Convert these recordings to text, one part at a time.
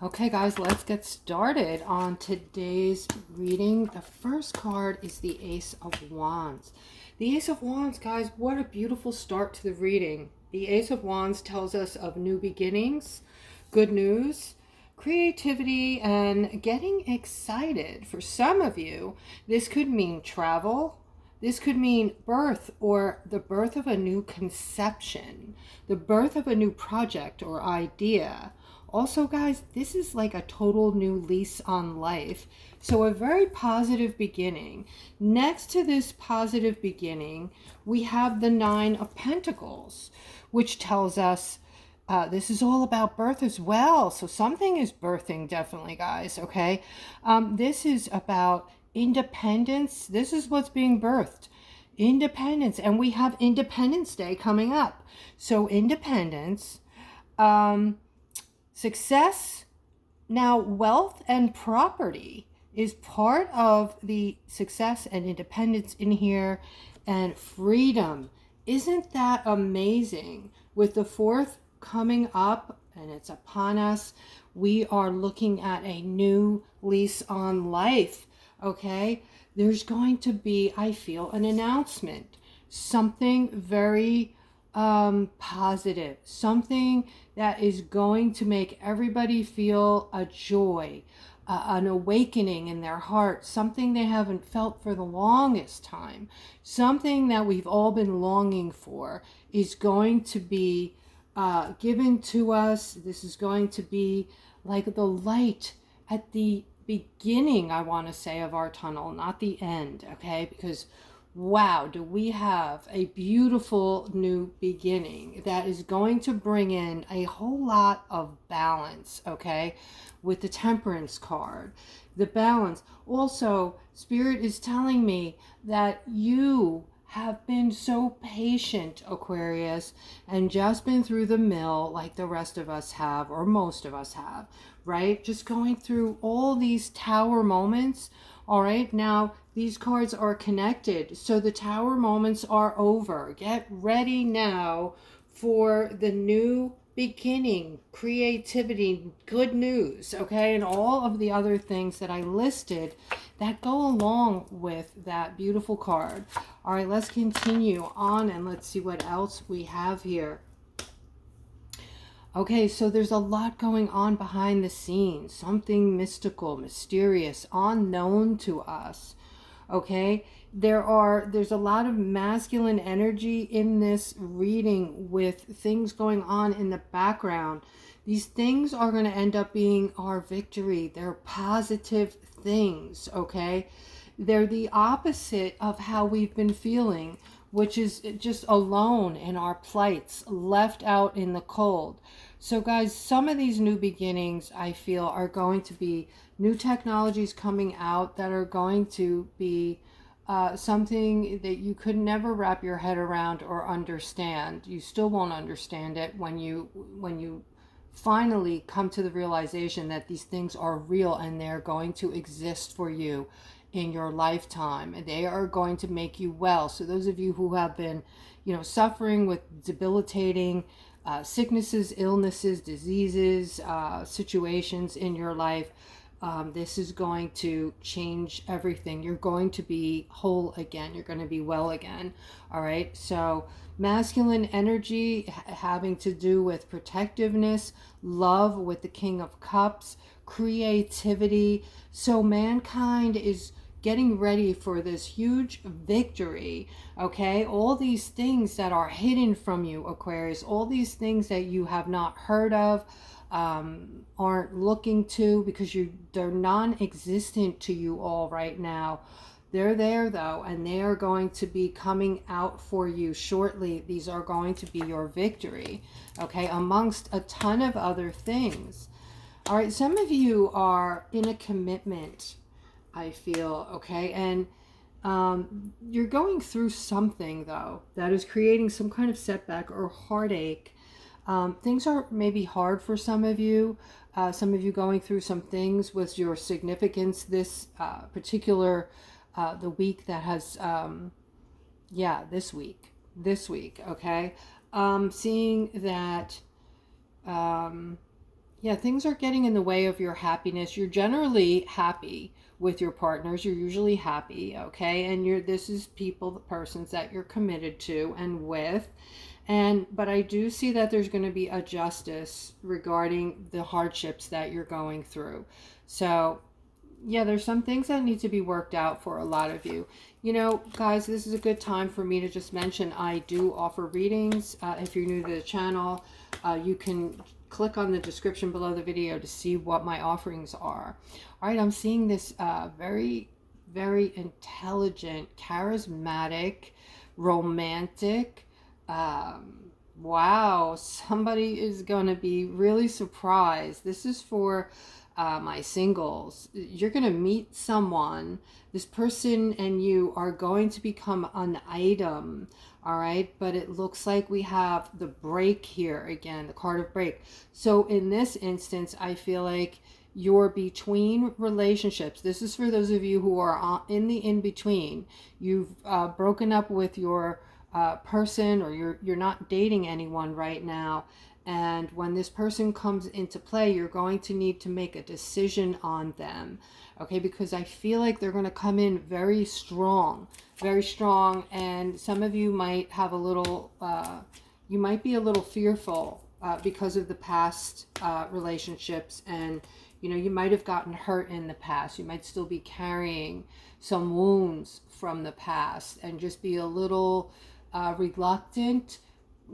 Okay, guys, let's get started on today's reading. The first card is the Ace of Wands. The Ace of Wands, guys, what a beautiful start to the reading. The Ace of Wands tells us of new beginnings, good news, creativity, and getting excited. For some of you, this could mean travel. This could mean birth, or the birth of a new conception, the birth of a new project or idea. Also, guys, this is like a total new lease on life. So a very positive beginning. Next to this positive beginning, we have the Nine of Pentacles, which tells us this is all about birth as well. So something is birthing, definitely, guys, okay? This is about independence. This is what's being birthed. Independence. And we have Independence Day coming up. So independence, success. Now, wealth and property is part of the success and independence in here, and freedom. Isn't that amazing? With the fourth coming up and it's upon us, we are looking at a new lease on life. Okay, there's going to be, I feel, an announcement, something very positive, something that is going to make everybody feel a joy, an awakening in their heart, something they haven't felt for the longest time, something that we've all been longing for is going to be given to us. This is going to be like the light at the beginning, I want to say, of our tunnel, not the end, okay? Because wow, do we have a beautiful new beginning that is going to bring in a whole lot of balance, okay? With the Temperance card, the balance. Also, Spirit is telling me that you have been so patient, Aquarius, and just been through the mill like the rest of us have, or most of us have, right? Just going through all these tower moments. All right, now these cards are connected, so the tower moments are over. Get ready now for the new beginning, creativity, good news, okay, and all of the other things that I listed that go along with that beautiful card. All right, let's continue on and let's see what else we have here. Okay, so there's a lot going on behind the scenes, something mystical, mysterious, unknown to us. Okay, there's a lot of masculine energy in this reading with things going on in the background. These things are going to end up being our victory. They're positive things, okay? They're the opposite of how we've been feeling, which is just alone in our plights, left out in the cold. So guys, some of these new beginnings, I feel, are going to be new technologies coming out that are going to be something that you could never wrap your head around or understand. You still won't understand it when you finally come to the realization that these things are real and they're going to exist for you in your lifetime, and they are going to make you well. So those of you who have been, suffering with debilitating sicknesses, illnesses, diseases, situations in your life, this is going to change everything. You're going to be whole again. You're going to be well again. All right. So masculine energy having to do with protectiveness, love with the King of Cups, creativity. So mankind is getting ready for this huge victory, okay? All these things that are hidden from you, Aquarius, all these things that you have not heard of, aren't looking to, because they're non-existent to you all right now. They're there though, and they are going to be coming out for you shortly. These are going to be your victory, okay, amongst a ton of other things. All right, some of you are in a commitment, I feel, okay, and you're going through something though that is creating some kind of setback or heartache. Things are maybe hard for some of you going through some things with your significance this particular the week that has this week, okay. Seeing that Yeah, things are getting in the way of your happiness. You're generally happy with your partners. You're usually happy, okay? And this is people, the persons that you're committed to and with. But I do see that there's going to be a justice regarding the hardships that you're going through. So yeah, there's some things that need to be worked out for a lot of you. You know, guys, this is a good time for me to just mention I do offer readings. If you're new to the channel, you can click on the description below the video to see what my offerings are. All right, I'm seeing this very, very intelligent, charismatic, romantic. Wow, somebody is going to be really surprised. This is for my singles. You're going to meet someone. This person and you are going to become an item. All right, but it looks like we have the break here again, the card of break. So in this instance, I feel like you're between relationships. This is for those of you who are in the in-between. You've broken up with your person, or you're not dating anyone right now. And when this person comes into play, you're going to need to make a decision on them, okay? Because I feel like they're going to come in very strong, and some of you might have a little, you might be a little fearful because of the past relationships, and you know, you might have gotten hurt in the past. You might still be carrying some wounds from the past and just be a little reluctant,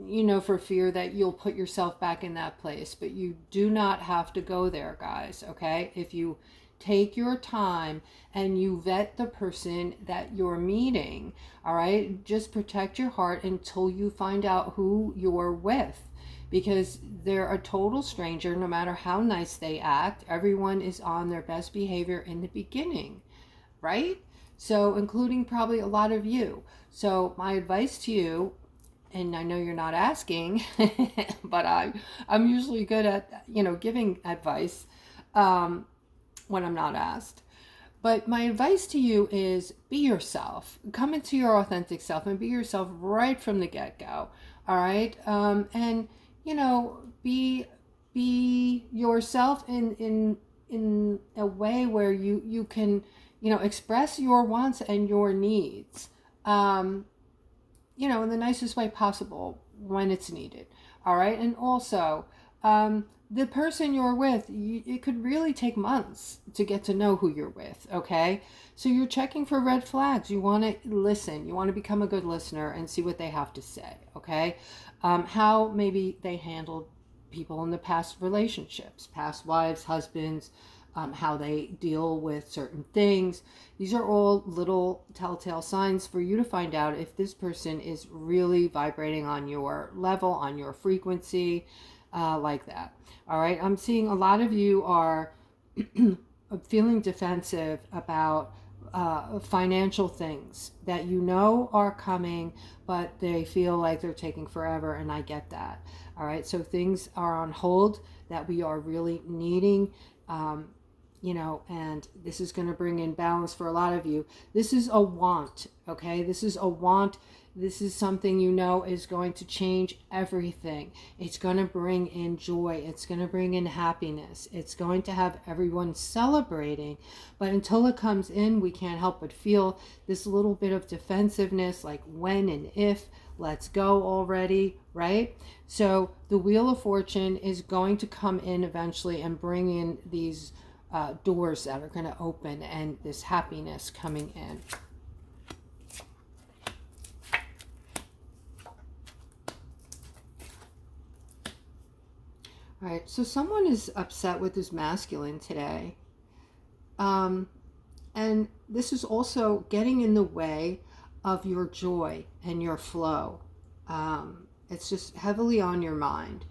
you know, for fear that you'll put yourself back in that place. But you do not have to go there, guys, okay? If you take your time and you vet the person that you're meeting, all right, just protect your heart until you find out who you're with, because they're a total stranger. No matter how nice they act, everyone is on their best behavior in the beginning, right? So including probably a lot of you. So my advice to you, and I know you're not asking, but I'm usually good at, you know, giving advice when I'm not asked. But my advice to you is be yourself. Come into your authentic self and be yourself right from the get-go. All right, and you know, be yourself in a way where you can, you know, express your wants and your needs. You know, in the nicest way possible when it's needed. All right. And also, the person you're with, it could really take months to get to know who you're with. Okay. So you're checking for red flags. You want to listen. You want to become a good listener and see what they have to say. Okay. How maybe they handled people in the past relationships, past wives, husbands, how they deal with certain things. These are all little telltale signs for you to find out if this person is really vibrating on your level, on your frequency, like that. All right, I'm seeing a lot of you are feeling defensive about financial things that you know are coming, but they feel like they're taking forever, and I get that. All right, so things are on hold that we are really needing. You know, and this is going to bring in balance for a lot of you. This is a want, okay? This is a want. This is something you know is going to change everything. It's going to bring in joy. It's going to bring in happiness. It's going to have everyone celebrating. But until it comes in, we can't help but feel this little bit of defensiveness, like when and if. Let's go already, right? So the Wheel of Fortune is going to come in eventually and bring in these doors that are going to open and this happiness coming in. All right, so someone is upset with this masculine today. And this is also getting in the way of your joy and your flow. It's just heavily on your mind.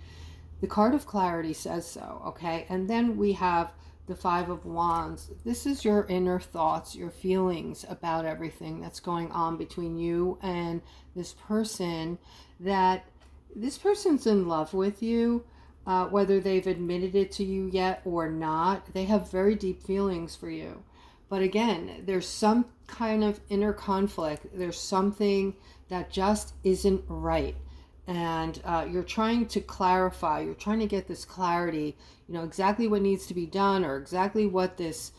The card of clarity says so, okay? And then we have the Five of Wands. This is your inner thoughts, your feelings about everything that's going on between you and this person, that this person's in love with you, whether they've admitted it to you yet or not. They have very deep feelings for you. But again, there's some kind of inner conflict. There's something that just isn't right. and you're trying to clarify, you're trying to get this clarity, you know, exactly what needs to be done, or exactly what this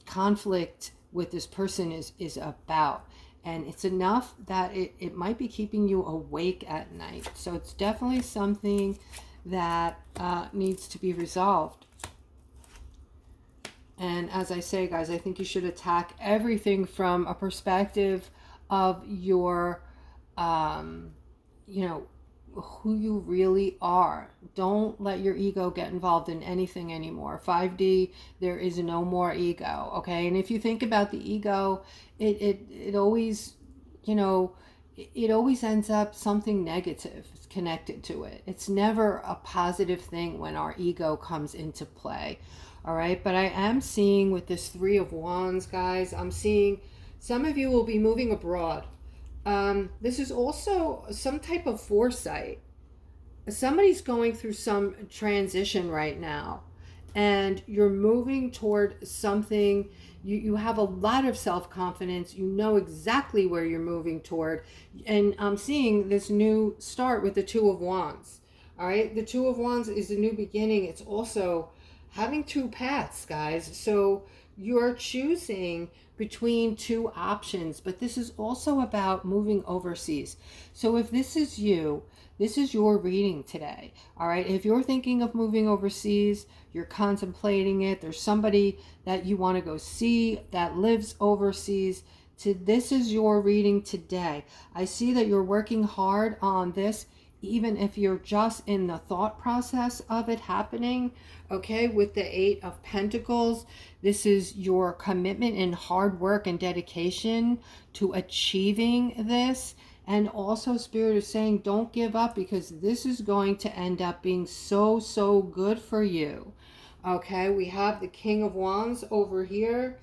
conflict with this person is about. And it's enough that it might be keeping you awake at night. So it's definitely something that needs to be resolved. And as I say, guys, I think you should attack everything from a perspective of your, you know, who you really are. Don't let your ego get involved in anything anymore. 5D, there is no more ego, okay? And if you think about the ego, it always, you know, it always ends up something negative connected to it. It's never a positive thing when our ego comes into play, all right? But I am seeing with this 3 of Wands, guys, I'm seeing some of you will be moving abroad. This is also some type of foresight. Somebody's going through some transition right now, and you're moving toward something. You have a lot of self-confidence. You know exactly where you're moving toward. And I'm seeing this new start with the 2 of Wands. All right. The 2 of Wands is a new beginning. It's also having 2 paths, guys. So you're choosing between 2 options, but this is also about moving overseas. So if this is you, this is your reading today. All right. If you're thinking of moving overseas, you're contemplating it, there's somebody that you want to go see that lives overseas, this is your reading today. I see that you're working hard on this, even if you're just in the thought process of it happening. Okay, with the 8 of Pentacles, this is your commitment and hard work and dedication to achieving this. And also Spirit is saying don't give up, because this is going to end up being so good for you. Okay, we have the King of Wands over here.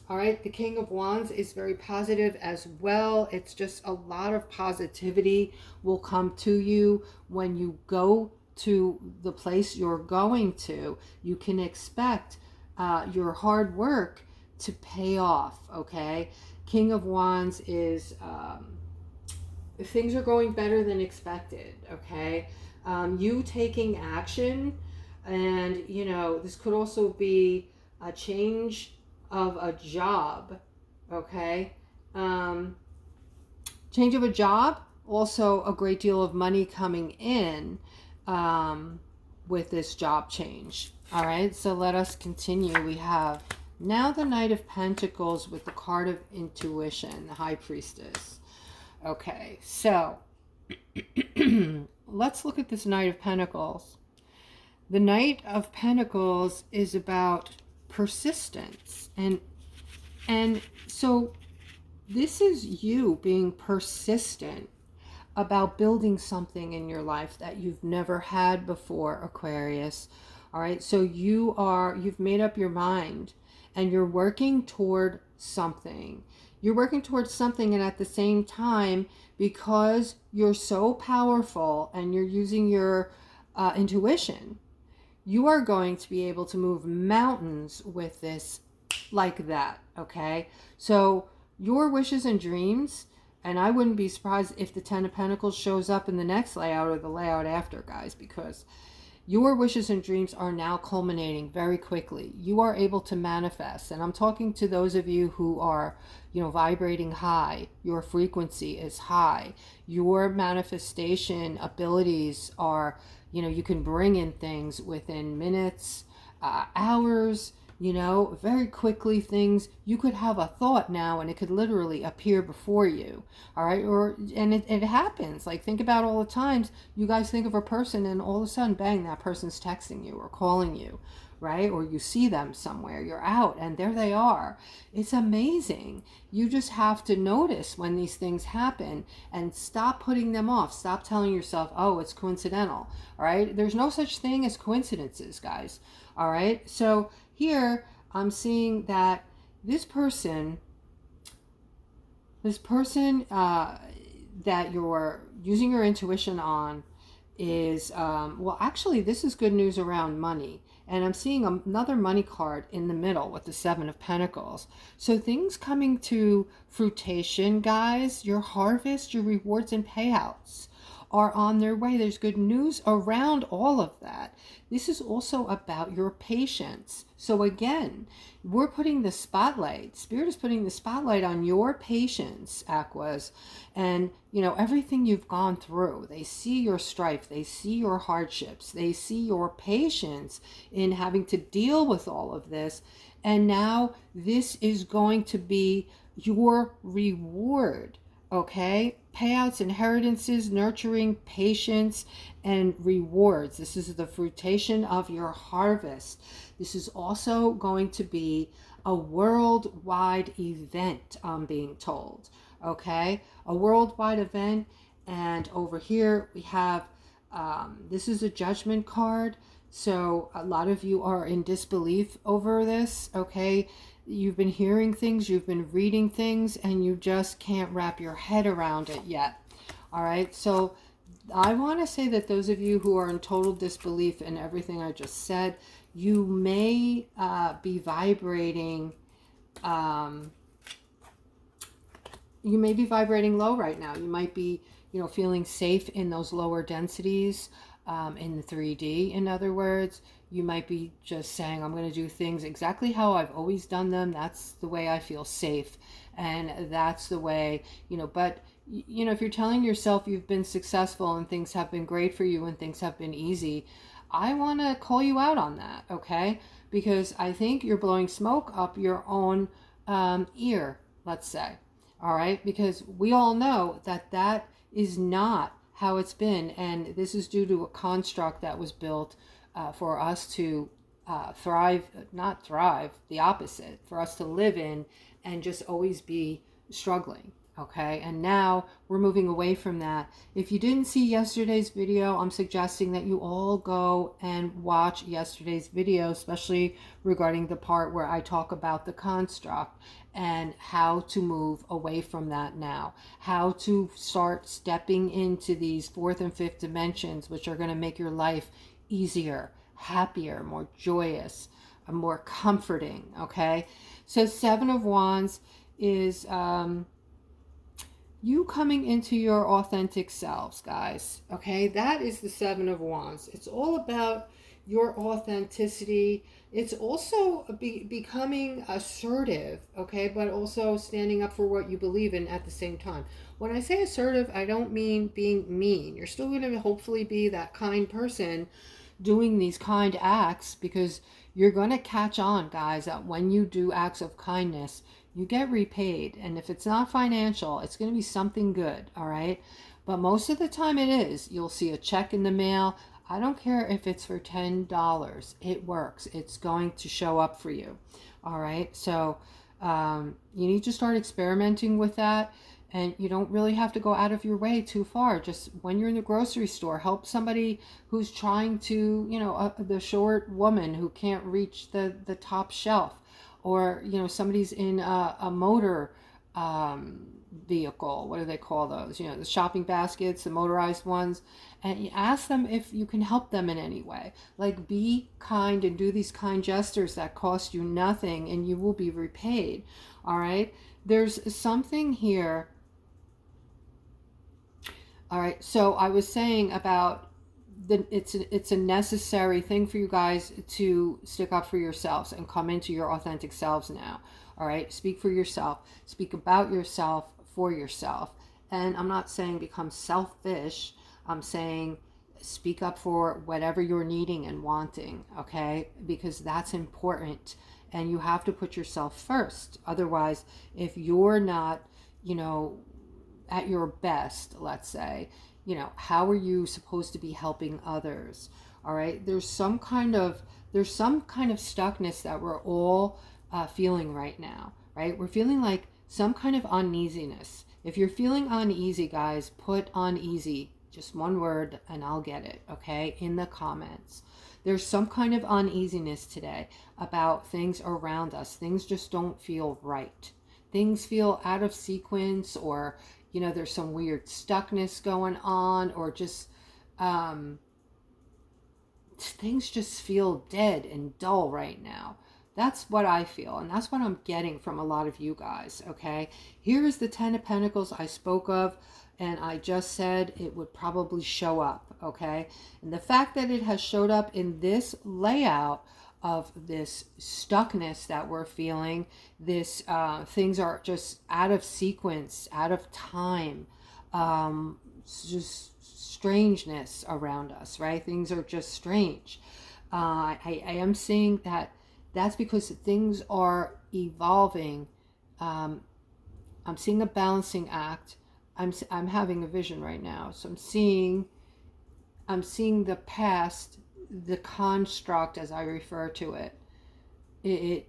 All right, the King of Wands is very positive as well. It's just a lot of positivity will come to you when you go to the place you're going to. You can expect your hard work to pay off, okay? King of Wands is things are going better than expected, okay? You taking action, and, you know, this could also be a change of a job, okay? Change of a job, also a great deal of money coming in with this job change. All right, so let us continue. We have now the Knight of Pentacles with the card of intuition, the High Priestess. Okay, so let's look at this Knight of Pentacles. The Knight of Pentacles is about persistence, and so this is you being persistent about building something in your life that you've never had before, Aquarius. All right, so you've made up your mind and you're working toward something. You're working towards something, and at the same time, because you're so powerful and you're using your intuition, you are going to be able to move mountains with this like that, okay? So your wishes and dreams, and I wouldn't be surprised if the 10 of Pentacles shows up in the next layout or the layout after, guys, because your wishes and dreams are now culminating very quickly. You are able to manifest, and I'm talking to those of you who are, you know, vibrating high. Your frequency is high. Your manifestation abilities are, you know, you can bring in things within minutes, hours, you know, very quickly. Things, you could have a thought now and it could literally appear before you. All right, and it happens. Like, think about all the times you guys think of a person and all of a sudden, bang, that person's texting you or calling you, right? Or you see them somewhere, you're out and there they are. It's amazing. You just have to notice when these things happen and stop putting them off. Stop telling yourself, oh, it's coincidental. All right, there's no such thing as coincidences, guys. All right, so here I'm seeing that this person that you're using your intuition on is, well, actually, this is good news around money. And I'm seeing another money card in the middle with the 7 of Pentacles. So things coming to fruition, guys, your harvest, your rewards and payouts are on their way. There's good news around all of that. This is also about your patience. So again, we're putting the spotlight, Spirit is putting the spotlight on your patience, Aquas, and everything you've gone through. They see your strife, they see your hardships, they see your patience in having to deal with all of this. And now this is going to be your reward, okay? Payouts, inheritances, nurturing, patience, and rewards. This is the fruition of your harvest. This is also going to be a worldwide event, I'm being told, okay? A worldwide event. And over here we have, this is a judgment card. So a lot of you are in disbelief over this, okay? You've been hearing things, you've been reading things, and you just can't wrap your head around it yet. All right, so I want to say that those of you who are in total disbelief in everything I just said, you may be vibrating, low right now. You might be, feeling safe in those lower densities, in the 3D, in other words. You might be just saying, I'm going to do things exactly how I've always done them. That's the way I feel safe. And that's the way, but, if you're telling yourself you've been successful and things have been great for you and things have been easy, I want to call you out on that, okay? Because I think you're blowing smoke up your own ear, let's say. All right? Because we all know that that is not how it's been. And this is due to a construct that was built for us to not thrive, the opposite, for us to live in and just always be struggling. Okay, and now we're moving away from that. If you didn't see yesterday's video, I'm suggesting that you all go and watch yesterday's video, especially regarding the part where I talk about the construct and how to move away from that now, how to start stepping into these fourth and fifth dimensions, which are going to make your life easier, happier, more joyous, more comforting. Okay, so Seven of Wands is you coming into your authentic selves, guys. Okay, that is the Seven of Wands. It's all about your authenticity. It's also becoming assertive, okay, but also standing up for what you believe in at the same time. When I say assertive, I don't mean being mean. You're still going to hopefully be that kind person doing these kind acts, because you're going to catch on, guys, that when you do acts of kindness, you get repaid. And if it's not financial, it's going to be something good, all right? But most of the time it is. You'll see a check in the mail. I don't care if it's for $10. It works. It's going to show up for you, all right? So you need to start experimenting with that. And you don't really have to go out of your way too far. Just when you're in the grocery store, help somebody who's trying to, the short woman who can't reach the top shelf. Or, somebody's in a motor vehicle. What do they call those? The shopping baskets, the motorized ones. And you ask them if you can help them in any way. Like, be kind and do these kind gestures that cost you nothing, and you will be repaid. All right? There's something here. All right, so I was saying about it's a necessary thing for you guys to stick up for yourselves and come into your authentic selves now. All right, speak for yourself, speak about yourself for yourself. And I'm not saying become selfish. I'm saying speak up for whatever you're needing and wanting, okay? Because that's important, and you have to put yourself first. Otherwise, if you're not, at your best, let's say, how are you supposed to be helping others? All right, there's some kind of stuckness that we're all feeling right now, right? We're feeling like some kind of uneasiness. If you're feeling uneasy, guys, put uneasy, just one word, and I'll get it, okay, in the comments. There's some kind of uneasiness today about things around us. Things just don't feel right. Things feel out of sequence, or there's some weird stuckness going on, or just things just feel dead and dull right now. That's what I feel, and that's what I'm getting from a lot of you guys, okay? Here is the Ten of Pentacles I spoke of, and I just said it would probably show up, okay? And the fact that it has showed up in this layout of this stuckness that we're feeling, this things are just out of sequence, out of time, just strangeness around us, right? Things are just strange. I am seeing that that's because things are evolving. I'm seeing a balancing act. I'm having a vision right now. So I'm seeing the past, the construct as I refer to it.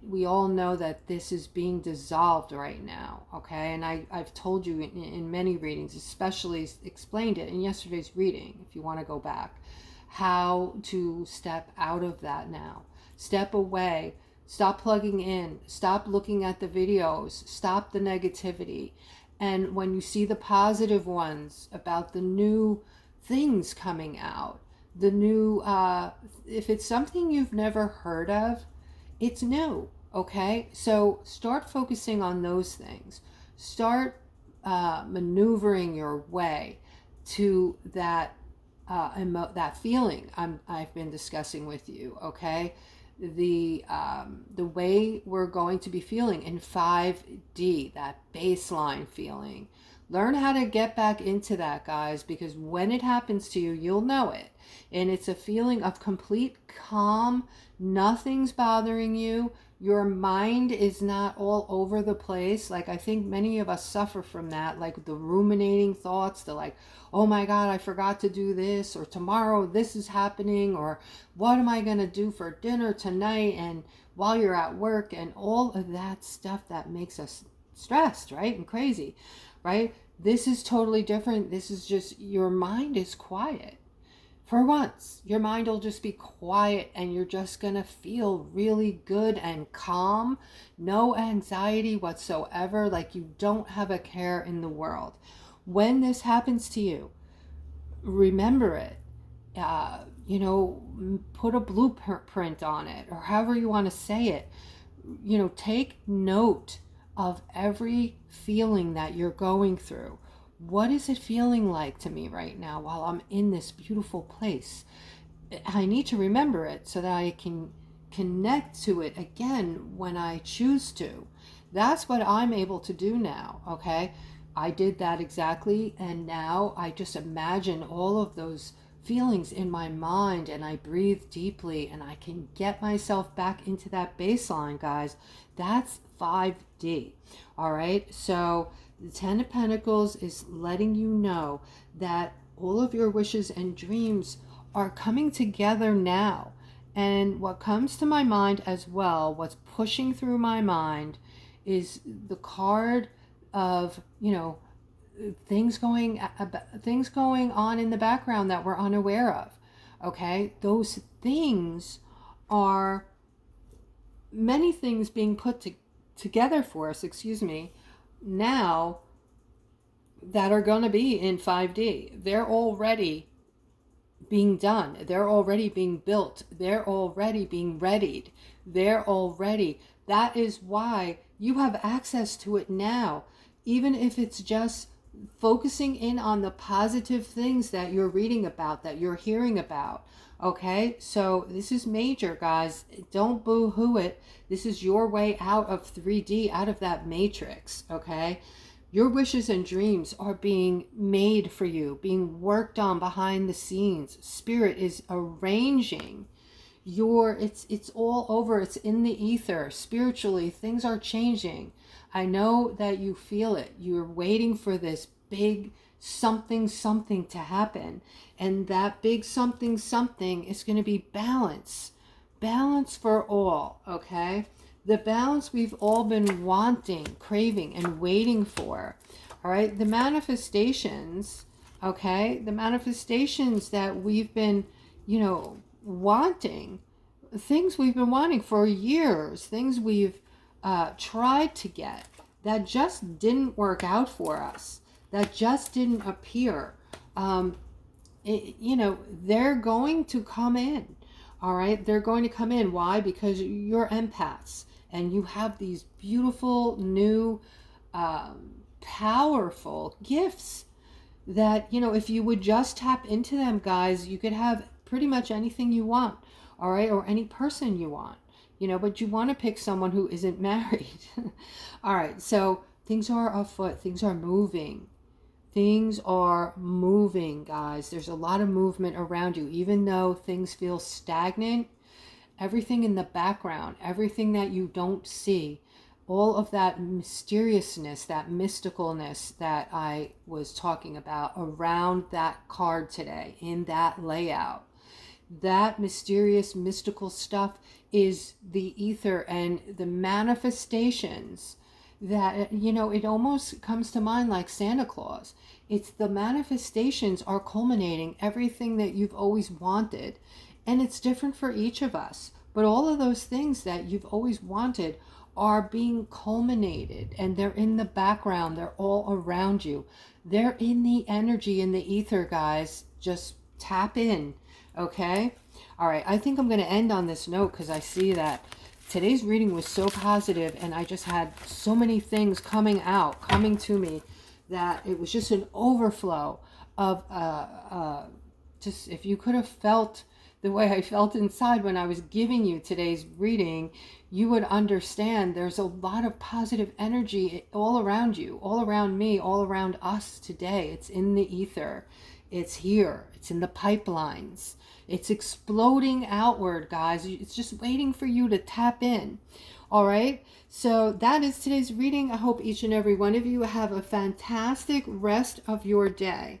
We all know that this is being dissolved right now, okay? And I've told you in many readings, especially explained it in yesterday's reading, if you want to go back, how to step out of that now. Step away. Stop plugging in. Stop looking at the videos. Stop the negativity. And when you see the positive ones about the new things coming out, the new, if it's something you've never heard of, it's new, okay? So start focusing on those things. Start maneuvering your way to that that feeling I've been discussing with you, okay? The way we're going to be feeling in 5D, that baseline feeling. Learn how to get back into that, guys, because when it happens to you, you'll know it. And it's a feeling of complete calm. Nothing's bothering you. Your mind is not all over the place. Like, I think many of us suffer from that, like the ruminating thoughts, the like, oh my God, I forgot to do this, or tomorrow this is happening, or what am I going to do for dinner tonight, and while you're at work, and all of that stuff that makes us stressed, right? And crazy, right? This is totally different. This is just, your mind is quiet. For once, your mind will just be quiet, and you're just going to feel really good and calm. No anxiety whatsoever, like you don't have a care in the world. When this happens to you, remember it. You know, put a blueprint on it, or however you want to say it. You know, take note of every feeling that you're going through. What is it feeling like to me right now while I'm in this beautiful place? I need to remember it so that I can connect to it again when I choose to. That's what I'm able to do now, okay? I did that exactly, and now I just imagine all of those feelings in my mind, and I breathe deeply, and I can get myself back into that baseline, guys. That's 5D, all right? So the Ten of Pentacles is letting you know that all of your wishes and dreams are coming together now. And what comes to my mind as well, what's pushing through my mind, is the card of, you know, things going on in the background that we're unaware of. Okay, those things are many things being put together for us, now, that are going to be in 5D. They're already being done. They're already being built. They're already being readied. That is why you have access to it now, even if it's just focusing in on the positive things that you're reading about, that you're hearing about. Okay, so this is major, guys. Don't boo-hoo it. This is your way out of 3D, out of that matrix, okay? Your wishes and dreams are being made for you, being worked on behind the scenes. Spirit is arranging it's all over. It's in the ether. Spiritually, things are changing. I know that you feel it. You're waiting for this big something to happen, and that big something is going to be balance for all, okay? The balance we've all been wanting, craving, and waiting for. All right, the manifestations, okay, the manifestations that we've been, you know, wanting, things we've been wanting for years, things we've tried to get that just didn't work out for us, that just didn't appear. You know, they're going to come in, All right, they're going to come in. Why? Because you're empaths and you have these beautiful new powerful gifts that, you know, if you would just tap into them, guys, you could have pretty much anything you want. All right, or any person you want, you know, but you want to pick someone who isn't married. All right, so things are afoot, things are moving. Things are moving, guys. There's a lot of movement around you. Even though things feel stagnant, everything in the background, everything that you don't see, all of that mysteriousness, that mysticalness that I was talking about around that card today, in that layout, that mysterious, mystical stuff is the ether and the manifestations that, you know, it almost comes to mind like Santa Claus. It's the manifestations are culminating everything that you've always wanted. And it's different for each of us. But all of those things that you've always wanted are being culminated, and they're in the background. They're all around you. They're in the energy, in the ether, guys. Just tap in, okay? All right, I think I'm going to end on this note because I see that today's reading was so positive and I just had so many things coming to me, that it was just an overflow of just, if you could have felt the way I felt inside when I was giving you today's reading, you would understand there's a lot of positive energy all around you, all around me, all around us today. It's in the ether. It's here. It's in the pipelines. It's exploding outward, guys. It's just waiting for you to tap in. All right. So that is today's reading. I hope each and every one of you have a fantastic rest of your day.